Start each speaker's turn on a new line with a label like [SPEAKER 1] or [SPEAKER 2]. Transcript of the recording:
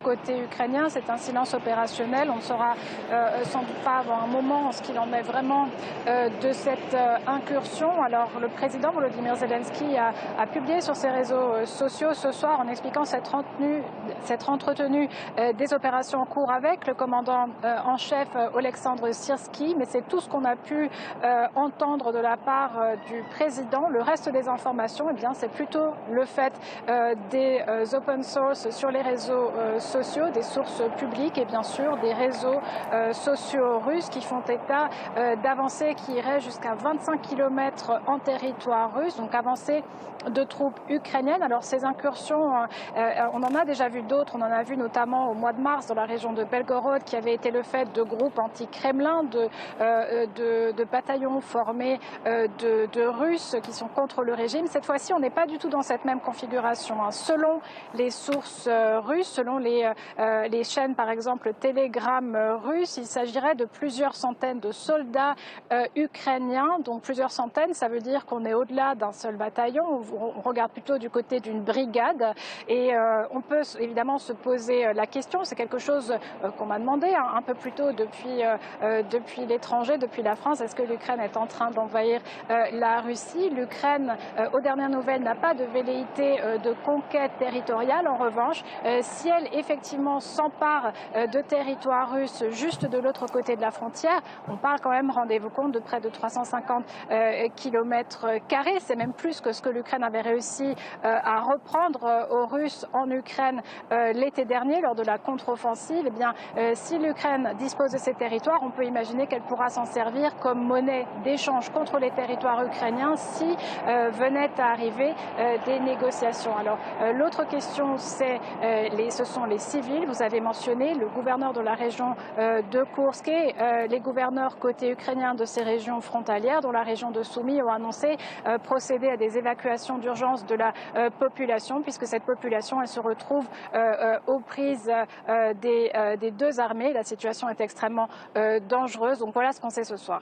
[SPEAKER 1] côté ukrainien. C'est un silence opérationnel. On ne saura sans doute pas avant un moment ce qu'il en est vraiment de cette incursion. Alors le président Volodymyr Zelensky a publié sur ses réseaux sociaux ce soir en expliquant s'être entretenu des opérations en cours avec le commandant en chef Oleksandr Syrski, mais c'est tout ce qu'on a pu entendre de la part du président. Le reste des informations, eh bien, c'est plutôt le fait des open source sur les réseaux sociaux, des sources publiques et bien sûr des réseaux sociaux russes qui font état d'avancées qui iraient jusqu'à 25 km en territoire russe, donc avancées de troupes ukrainiennes. Alors ces incursions, on en a déjà vu d'autres, on en a vu notamment au mois de mars dans la région de Belgorod qui avait été le fait de groupes anti-Kremlin, de bataillons formés de Russes qui sont contre le régime. Cette fois-ci, on n'est pas du tout dans cette même configuration. Selon les sources russes, selon les chaînes par exemple Telegram russes, il s'agirait de plusieurs centaines de soldats ukrainiens, donc plusieurs centaines, ça veut dire qu'on est au-delà d'un seul bataillon, on regarde plutôt du côté d'une brigade et on peut évidemment se poser la question, c'est quelque chose qu'on m'a demandé un peu plus tôt depuis l'étranger, depuis la France, est-ce que l'Ukraine est en train d'envahir la Russie? L'Ukraine, aux dernières nouvelles, n'a pas de velléité de conquête territoriale. En revanche, si elle effectivement s'empare de territoires russes juste de l'autre côté de la frontière, on parle quand même, rendez-vous compte, de près de 350 km². C'est même plus que ce que l'Ukraine avait réussi à reprendre aux Russes en Ukraine l'été dernier lors de la contre-offensive. Eh bien, si l'Ukraine dispose de ces territoires, on peut imaginer qu'elle pourra s'en servir comme monnaie d'échange contre les territoires ukrainiens si venaient à arriver des négociations. Alors, l'autre question, ce sont les civils. Vous avez mentionné le gouverneur de la région de Koursk et les gouverneurs côté ukrainien de ces régions frontalières, dont la région de Soumy, ont annoncé procéder à des évacuations d'urgence de la population, puisque cette population, elle se retrouve aux prises des deux armées. La situation est extrêmement dangereuse. Donc voilà ce qu'on sait ce soir.